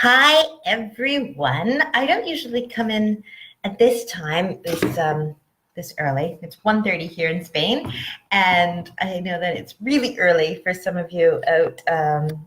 Hi, everyone. I don't usually come in at this time, this early. It's 1:30 here in Spain, and I know that it's really early for some of you out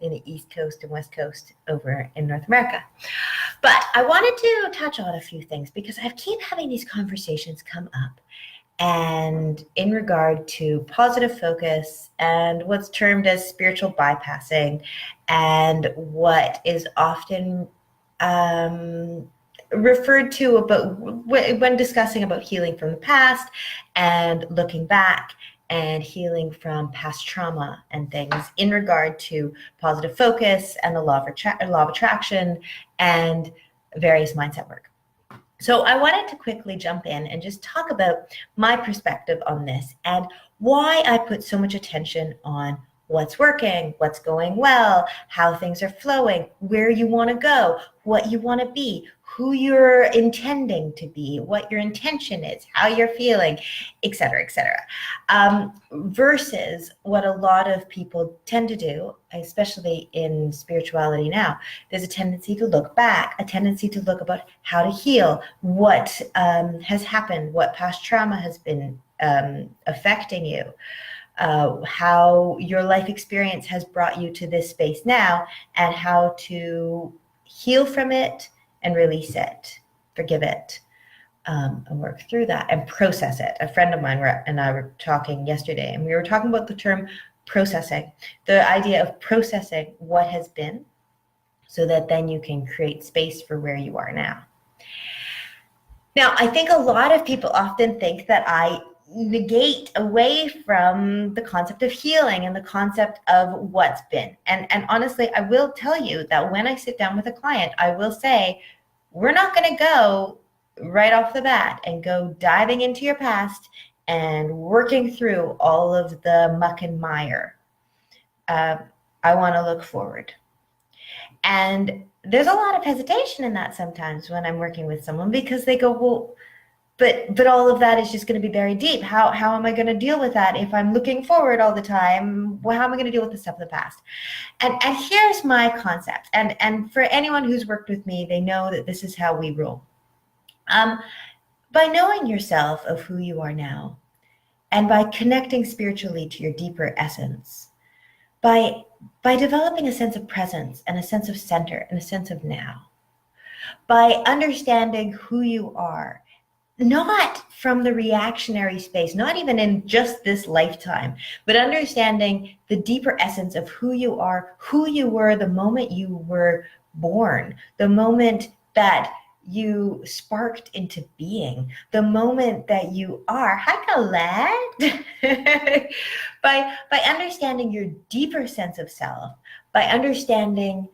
in the East Coast and West Coast over in North America. But I wanted to touch on a few things because I keep having these conversations come up, and in regard to positive focus and what's termed as spiritual bypassing, and what is often referred to about when discussing about healing from the past and looking back and healing from past trauma and things in regard to positive focus and the law of attraction and various mindset work. So I wanted to quickly jump in and just talk about my perspective on this and why I put so much attention on what's working, what's going well, how things are flowing, where you want to go, what you want to be, who you're intending to be, what your intention is, how you're feeling, et cetera, et cetera. Versus what a lot of people tend to do, especially in spirituality now. There's a tendency to look back, a tendency to look about how to heal, what has happened, what past trauma has been affecting you. How your life experience has brought you to this space now, and how to heal from it and release it, forgive it, and work through that and process it. A friend of mine and I were talking yesterday, and we were talking about the term processing, the idea of processing what has been so that then you can create space for where you are now. Now, I think a lot of people often think that I negate away from the concept of healing and the concept of what's been. And honestly, I will tell you that when I sit down with a client, I will say, we're not going to go right off the bat and go diving into your past and working through all of the muck and mire. I want to look forward. And there's a lot of hesitation in that sometimes when I'm working with someone, because they go, well, but all of that is just going to be very deep. How am I going to deal with that if I'm looking forward all the time? Well, how am I going to deal with the stuff of the past? And here's my concept. And for anyone who's worked with me, they know that this is how we roll. By knowing yourself of who you are now, and by connecting spiritually to your deeper essence, by developing a sense of presence and a sense of center and a sense of now, by understanding who you are, not from the reactionary space, not even in just this lifetime, but understanding the deeper essence of who you are, who you were the moment you were born, the moment that you sparked into being, the moment that you are. Hi, Colette. by understanding your deeper sense of self, by understanding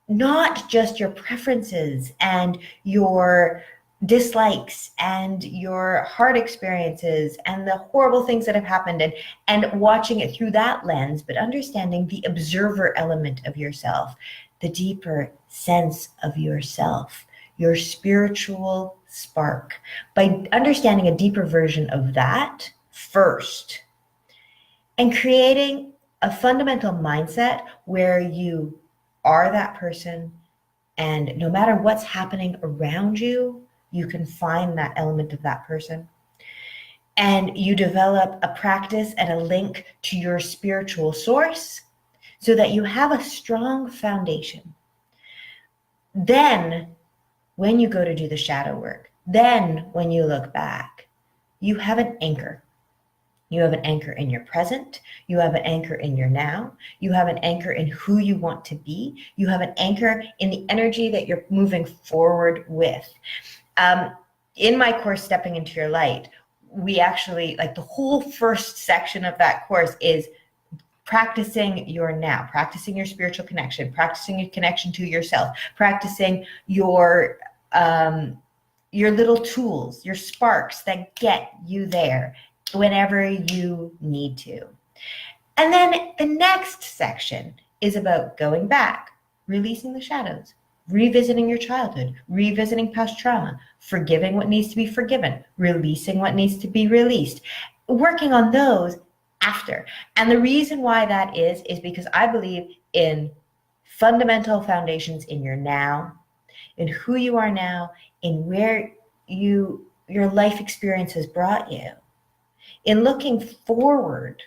not just your preferences and your dislikes and your hard experiences and the horrible things that have happened, and watching it through that lens, but understanding the observer element of yourself, the deeper sense of yourself, your spiritual spark. By understanding a deeper version of that first, and creating a fundamental mindset where you are that person, and no matter what's happening around you, you can find that element of that person. And you develop a practice and a link to your spiritual source so that you have a strong foundation. Then, when you go to do the shadow work, then when you look back, you have an anchor. You have an anchor in your present. You have an anchor in your now. You have an anchor in who you want to be. You have an anchor in the energy that you're moving forward with. In my course, Stepping into Your Light, we actually, like, the whole first section of that course is practicing your now, practicing your spiritual connection, practicing your connection to yourself, practicing your little tools, your sparks that get you there whenever you need to. And then the next section is about going back, releasing the shadows, revisiting your childhood, revisiting past trauma, forgiving what needs to be forgiven, releasing what needs to be released, working on those after. And the reason why that is because I believe in fundamental foundations in your now, in who you are now, in where your life experience has brought you, in looking forward,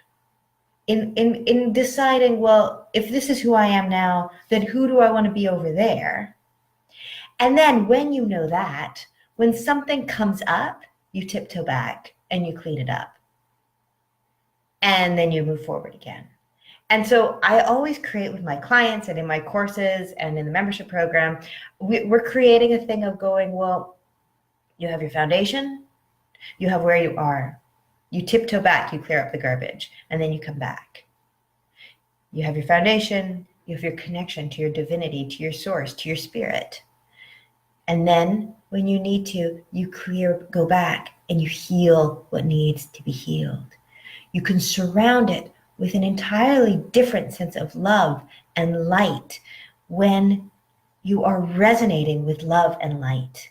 in deciding, well, if this is who I am now, then who do I want to be over there? And then when you know that, when something comes up, you tiptoe back and you clean it up. And then you move forward again. And so I always create with my clients and in my courses and in the membership program, we're creating a thing of going, well, you have your foundation, you have where you are. You tiptoe back, you clear up the garbage, and then you come back. You have your foundation, you have your connection to your divinity, to your source, to your spirit. And then when you need to, you go back and you heal what needs to be healed. You can surround it with an entirely different sense of love and light when you are resonating with love and light.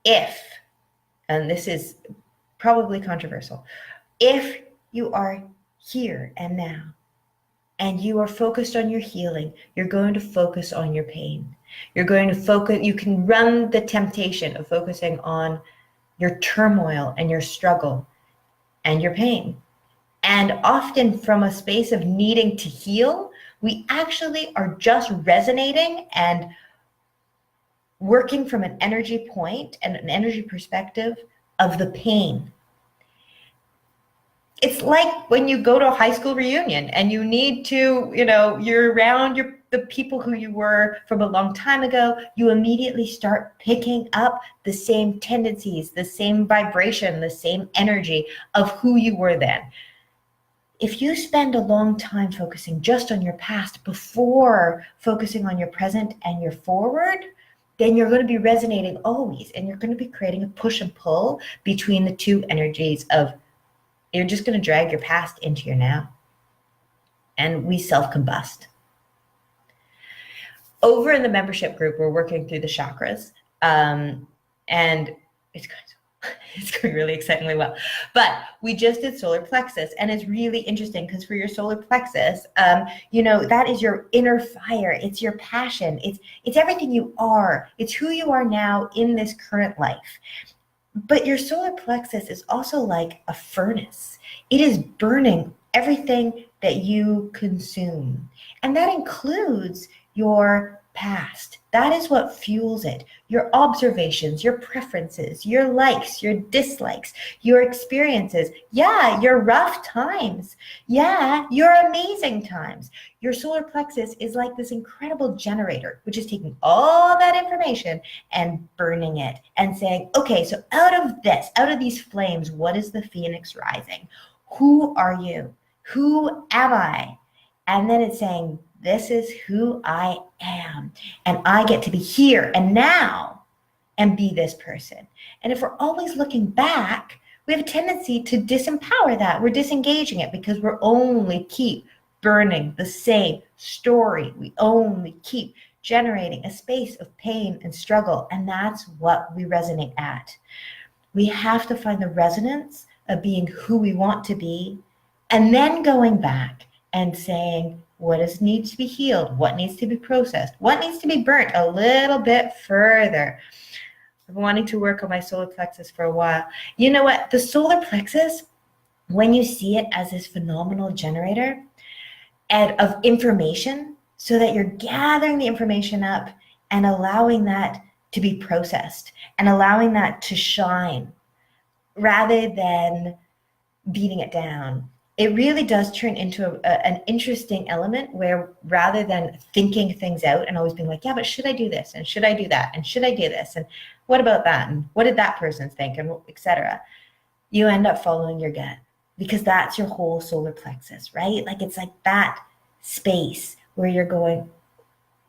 If, and this is probably controversial, if you are here and now and you are focused on your healing, you're going to focus on your pain. You're going to focus, you can run the temptation of focusing on your turmoil and your struggle and your pain. And often from a space of needing to heal, we actually are just resonating and working from an energy point and an energy perspective of the pain. It's like when you go to a high school reunion and you need to, you're around the people who you were from a long time ago, you immediately start picking up the same tendencies, the same vibration, the same energy of who you were then. If you spend a long time focusing just on your past before focusing on your present and your forward, then you're going to be resonating always, and you're going to be creating a push and pull between the two energies of, you're just going to drag your past into your now. And we self-combust. Over in the membership group, we're working through the chakras, and it's going really excitingly well. But we just did solar plexus, and it's really interesting because for your solar plexus, that is your inner fire. It's your passion. It's everything you are. It's who you are now in this current life. But your solar plexus is also like a furnace. It is burning everything that you consume. And that includes your past. That is what fuels it. Your observations, your preferences, your likes, your dislikes, your experiences. Yeah, your rough times. Yeah, your amazing times. Your solar plexus is like this incredible generator, which is taking all that information and burning it and saying, okay, so out of these flames, what is the phoenix rising? Who are you? Who am I? And then it's saying, this is who I am. And I get to be here and now and be this person. And if we're always looking back, we have a tendency to disempower that. We're disengaging it because we're only keep burning the same story. We only keep generating a space of pain and struggle. And that's what we resonate at. We have to find the resonance of being who we want to be, and then going back and saying, what needs to be healed? What needs to be processed? What needs to be burnt a little bit further? I've been wanting to work on my solar plexus for a while. You know what? The solar plexus, when you see it as this phenomenal generator of information, so that you're gathering the information up and allowing that to be processed and allowing that to shine rather than beating it down. It really does turn into an interesting element where rather than thinking things out and always being like, yeah, but should I do this? And should I do that? And should I do this? And what about that? And what did that person think? And etc. You end up following your gut because that's your whole solar plexus, right? Like it's like that space where you're going,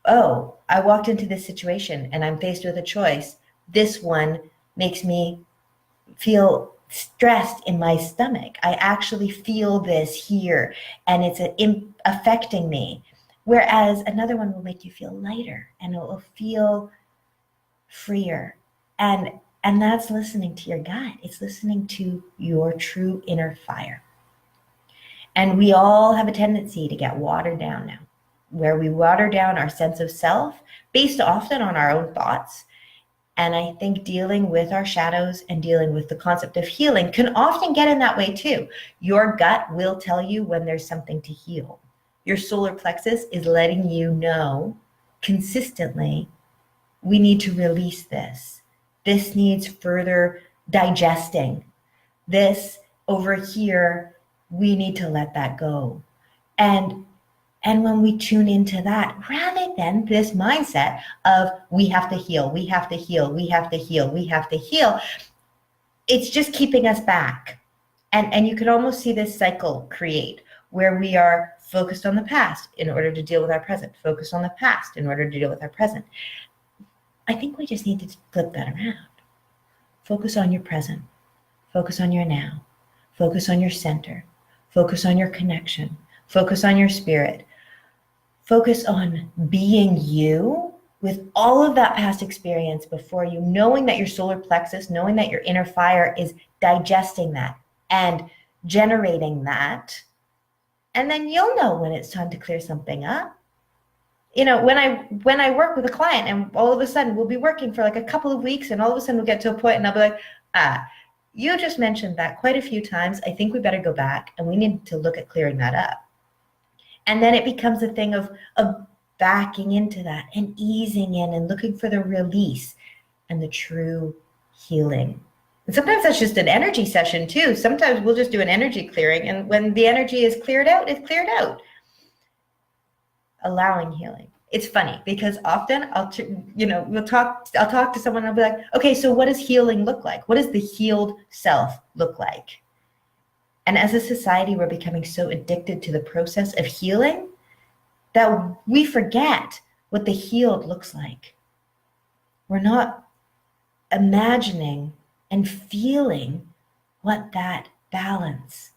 oh, I walked into this situation and I'm faced with a choice. This one makes me feel stressed in my stomach. I actually feel this here and it's affecting me. Whereas another one will make you feel lighter and it will feel freer. And that's listening to your gut. It's listening to your true inner fire. And we all have a tendency to get watered down now. where we water down our sense of self based often on our own thoughts. And I think dealing with our shadows and dealing with the concept of healing can often get in that way too. Your gut will tell you when there's something to heal. Your solar plexus is letting you know consistently, we need to release this. This needs further digesting. This over here, we need to let that go. And when we tune into that, rather than this mindset of we have to heal, we have to heal, we have to heal, we have to heal, it's just keeping us back. And you can almost see this cycle create where we are focused on the past in order to deal with our present, focused on the past in order to deal with our present. I think we just need to flip that around. Focus on your present, focus on your now, focus on your center, focus on your connection, focus on your spirit, focus on being you with all of that past experience before you, knowing that your solar plexus, knowing that your inner fire is digesting that and generating that. And then you'll know when it's time to clear something up. You know, when I work with a client and all of a sudden we'll be working for like a couple of weeks and all of a sudden we'll get to a point and I'll be like, you just mentioned that quite a few times. I think we better go back and we need to look at clearing that up. And then it becomes a thing of backing into that and easing in and looking for the release and the true healing. And sometimes that's just an energy session too. Sometimes we'll just do an energy clearing, and when the energy is cleared out, it's cleared out. Allowing healing. It's funny because often I'll talk to someone and I'll be like, okay, so what does healing look like? What does the healed self look like? And as a society, we're becoming so addicted to the process of healing that we forget what the healed looks like. We're not imagining and feeling what that balance,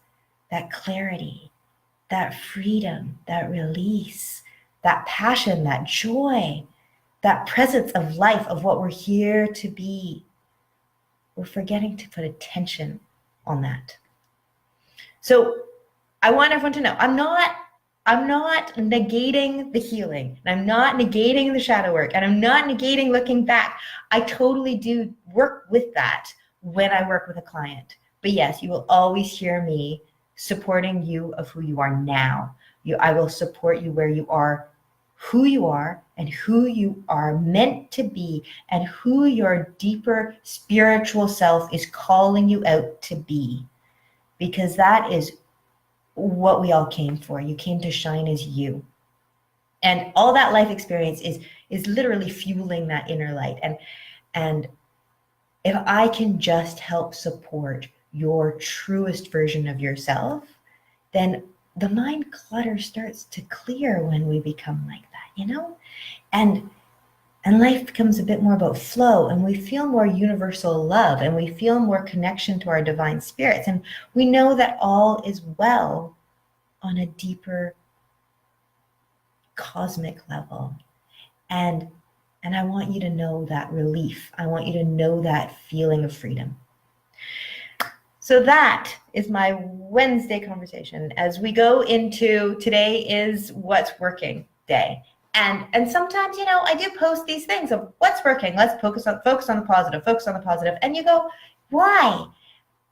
that clarity, that freedom, that release, that passion, that joy, that presence of life, of what we're here to be. We're forgetting to put attention on that. So I want everyone to know, I'm not negating the healing, and I'm not negating the shadow work, and I'm not negating looking back. I totally do work with that when I work with a client. But yes, you will always hear me supporting you of who you are now. I will support you where you are, who you are, and who you are meant to be, and who your deeper spiritual self is calling you out to be. Because that is what we all came for. You came to shine as you. And all that life experience is literally fueling that inner light. And if I can just help support your truest version of yourself, then the mind clutter starts to clear when we become like that, you know? And life becomes a bit more about flow, and we feel more universal love, and we feel more connection to our divine spirits. And we know that all is well on a deeper cosmic level. And I want you to know that relief. I want you to know that feeling of freedom. So that is my Wednesday conversation as we go into today is what's working day. And sometimes, you know, I do post these things of what's working. Let's focus on the positive, focus on the positive. And you go, why?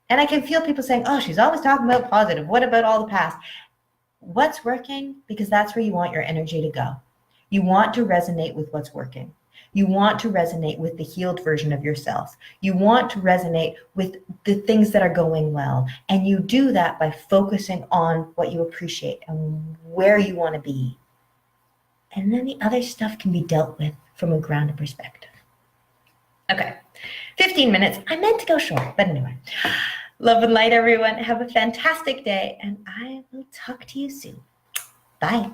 And I can feel people saying, oh, she's always talking about positive. What about all the past? What's working? Because that's where you want your energy to go. You want to resonate with what's working. You want to resonate with the healed version of yourself. You want to resonate with the things that are going well. And you do that by focusing on what you appreciate and where you want to be. And then the other stuff can be dealt with from a grounded perspective. Okay, 15 minutes. I meant to go short, but anyway. Love and light, everyone. Have a fantastic day, and I will talk to you soon. Bye.